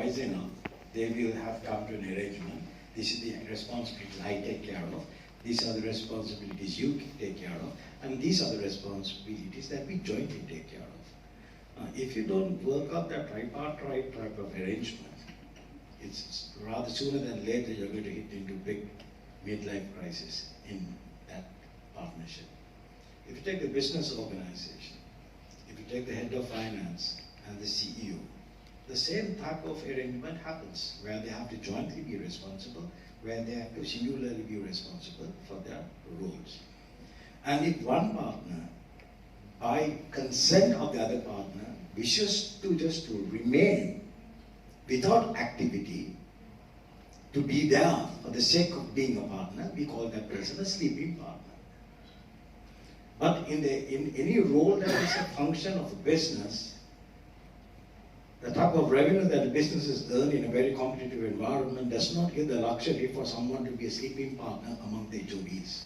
wise enough, they will have come to an arrangement. This is the responsibilities I take care of. These are the responsibilities you take care of. And these are the responsibilities that we jointly take care of. If you don't work out that tripartite type of arrangement, it's rather sooner than later you're going to hit into big midlife crisis in that partnership. If you take the business organization, if you take the head of finance and the CEO, the same type of arrangement happens where they have to jointly be responsible, where they have to singularly be responsible for their roles. And if one partner, by consent of the other partner, wishes to just to remain without activity, to be there for the sake of being a partner, we call that person a sleeping partner. But in any role that is a function of a business, the type of revenue that the businesses earn in a very competitive environment does not give the luxury for someone to be a sleeping partner among the HODs.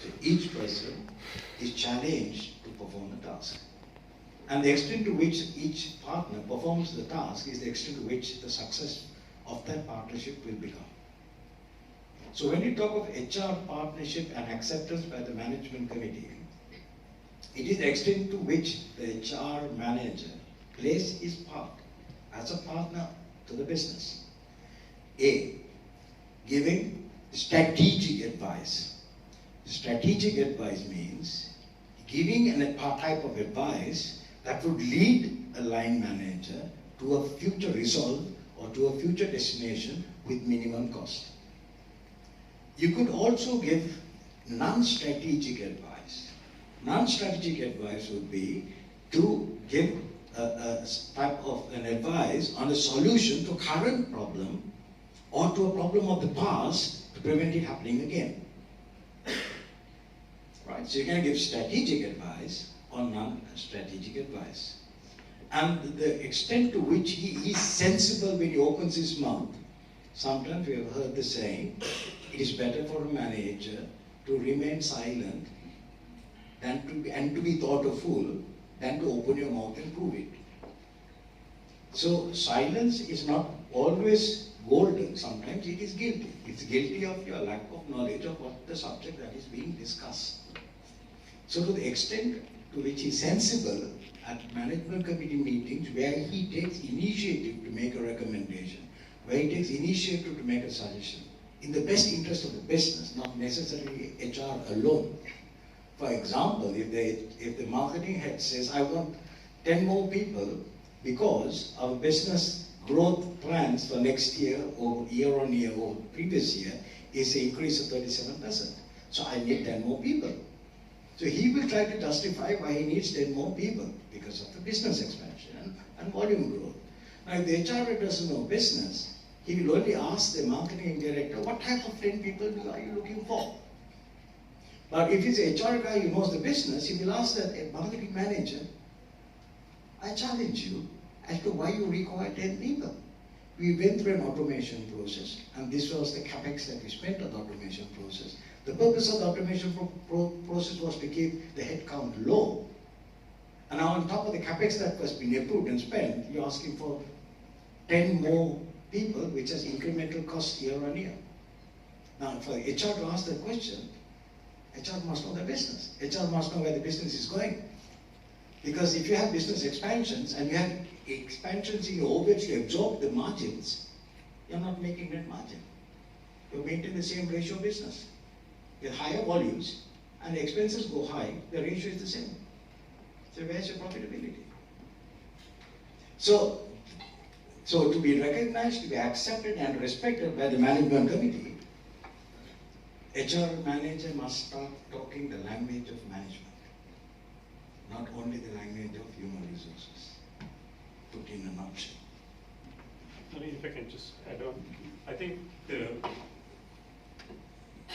So each person is challenged to perform a task. And the extent to which each partner performs the task is the extent to which the success of that partnership will become. So when you talk of HR partnership and acceptance by the management committee, it is the extent to which the HR manager plays his part as a partner to the business. A, giving strategic advice. Strategic advice means giving a type of advice that would lead a line manager to a future result or to a future destination with minimum cost. You could also give non-strategic advice. Non-strategic advice would be to give a type of an advice on a solution to a current problem or to a problem of the past to prevent it happening again. Right? So you can give strategic advice or non-strategic advice. And the extent to which he is sensible when he opens his mouth, sometimes we have heard the saying, it is better for a manager to remain silent and to be thought a fool than to open your mouth and prove it. So silence is not always golden. Sometimes it is guilty. It's guilty of your lack of knowledge of what the subject that is being discussed. So to the extent to which he is sensible at management committee meetings where he takes initiative to make a recommendation, where he takes initiative to make a suggestion, in the best interest of the business, not necessarily HR alone. For example, if the marketing head says, I want 10 more people because our business growth plans for next year or year on year or previous year is an increase of 37%. So I need 10 more people. So he will try to justify why he needs 10 more people because of the business expansion and volume growth. Now if the HR doesn't know business, he will only ask the marketing director, what type of 10 people are you looking for? But if he's an HR guy who knows the business, he will ask the marketing manager, I challenge you as to why you require 10 people. We went through an automation process, and this was the capex that we spent on the automation process. The purpose of the automation process was to keep the headcount low. And now on top of the capex that was being approved and spent, you're asking for 10 more people, which has incremental costs year on year. Now for HR to ask that question, HR must know the business. HR must know where the business is going. Because if you have business expansions and you have expansions in your overheads to absorb the margins, you're not making net margin. You're maintaining the same ratio business. With higher volumes and the expenses go high, the ratio is the same. So where's your profitability? So to be recognized, to be accepted and respected by the management committee, HR manager must start talking the language of management, not only the language of human resources, put in a nutshell. If I can just add on, I think the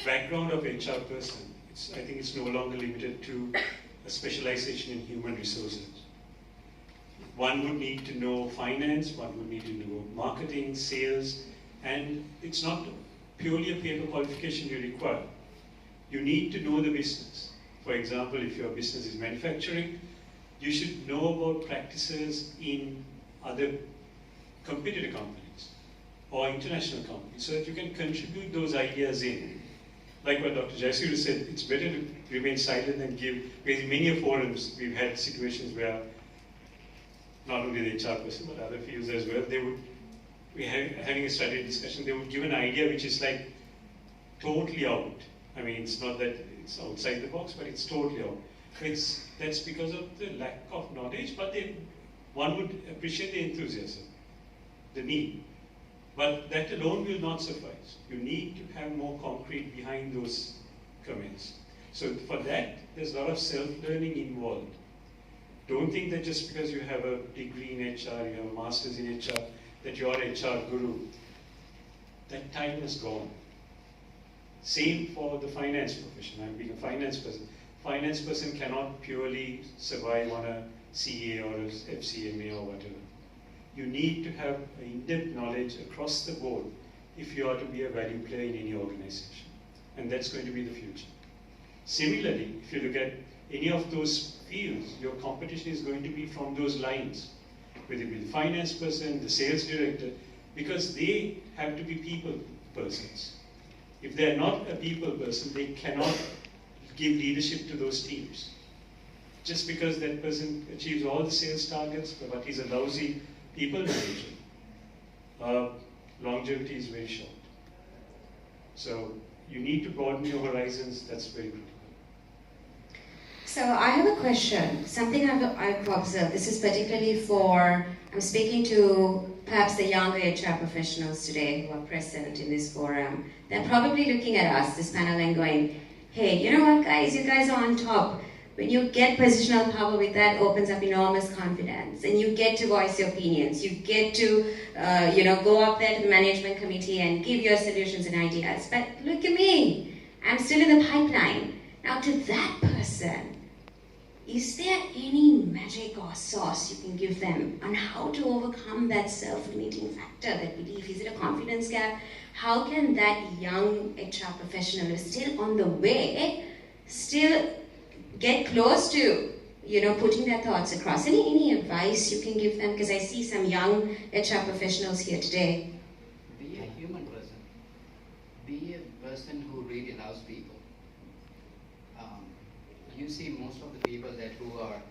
background of HR person, I think it's no longer limited to a specialization in human resources. One would need to know finance, one would need to know marketing, sales, and it's not purely a paper qualification you require. You need to know the business. For example, if your business is manufacturing, you should know about practices in other competitor companies or international companies so that you can contribute those ideas in. Like what Dr. Jayasuri said, it's better to remain silent than give, because in many forums we've had situations where not only the HR person but other fields as well, we're having a strategy discussion, they would give an idea which is like totally out. I mean, it's not that it's outside the box, but it's totally out. That's because of the lack of knowledge, but one would appreciate the enthusiasm, the need. But that alone will not suffice. You need to have more concrete behind those comments. So for that, there's a lot of self-learning involved. Don't think that just because you have a degree in HR, you have a master's in HR, that you're an HR guru. That time is gone. Same for the finance profession. I'm being a finance person. Finance person cannot purely survive on a CA or a FCMA or whatever. You need to have in-depth knowledge across the board if you are to be a value player in any organization. And that's going to be the future. Similarly, if you look at any of those fields, your competition is going to be from those lines, whether it be the finance person, the sales director, because they have to be people persons. If they're not a people person, they cannot give leadership to those teams. Just because that person achieves all the sales targets, but he's a lousy people manager, longevity is very short. So you need to broaden your horizons, that's very critical. So I have a question, something I've observed. This is particularly I'm speaking to perhaps the younger HR professionals today who are present in this forum. They're probably looking at us, this panel, and going, hey, you know what guys, you guys are on top. When you get positional power with that, opens up enormous confidence, and you get to voice your opinions. You get to, go up there to the management committee and give your solutions and ideas. But look at me, I'm still in the pipeline. Now to that person, is there any magic or sauce you can give them on how to overcome that self-limiting factor, that belief? Is it a confidence gap? How can that young HR professional who's still on the way still get close to, putting their thoughts across? Any advice you can give them? Because I see some young HR professionals here today. Be a human person. Be a person who really loves people. You see most of the people who are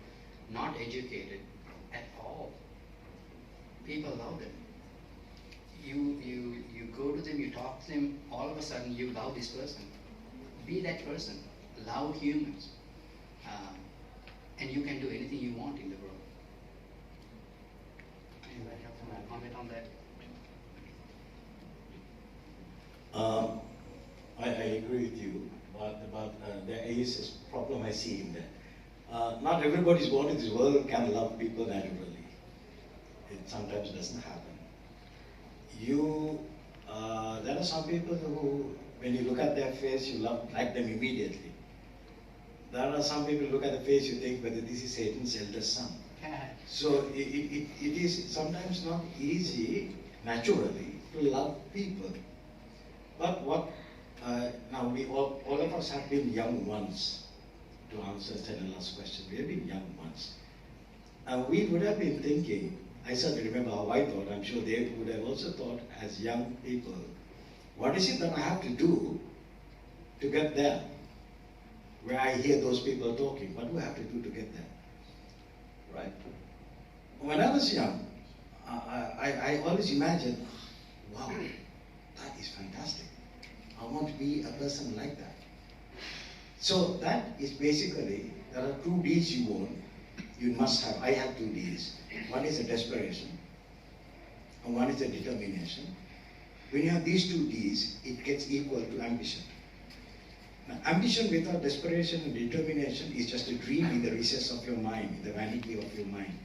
not educated at all, people love them. You go to them, you talk to them, all of a sudden you love this person. Be that person. Love humans. And you can do anything you want in the world. Anybody have some comment on that? I agree with you, but there is a problem I see in that. Not everybody's born in this world can love people naturally. It sometimes doesn't happen. There are some people who, when you look at their face, you like them immediately. There are some people who look at the face, you think whether this is Satan's eldest son. So it is sometimes not easy, naturally, to love people. But now we all of us have been young once, to answer the last question. We have been young once. And we would have been thinking, I certainly remember how I thought, I'm sure they would have also thought as young people, what is it that I have to do to get there? Where I hear those people talking, what do I have to do to get there? Right? When I was young, I always imagined, wow, that is fantastic. I want to be a person like that. So that is basically, there are 2 Ds you must have. I have 2 Ds. One is a desperation, and one is a determination. When you have these 2 Ds, it gets equal to ambition. Now, ambition without desperation and determination is just a dream in the recess of your mind, in the vanity of your mind.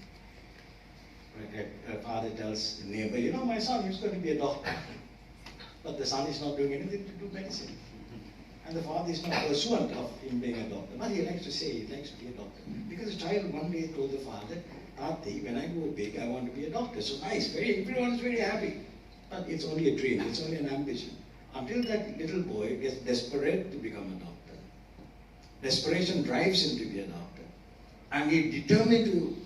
Right? A father tells the neighbor, my son is going to be a doctor. But the son is not doing anything to do medicine. And the father is not pursuant of him being a doctor. But he likes to say he likes to be a doctor. Because the child one day told the father, Tati, when I grow big, I want to be a doctor. So nice, everyone is very happy. But it's only a dream, it's only an ambition. Until that little boy gets desperate to become a doctor. Desperation drives him to be a doctor. And he determined to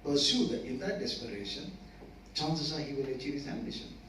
pursue that. In that desperation, chances are he will achieve his ambition.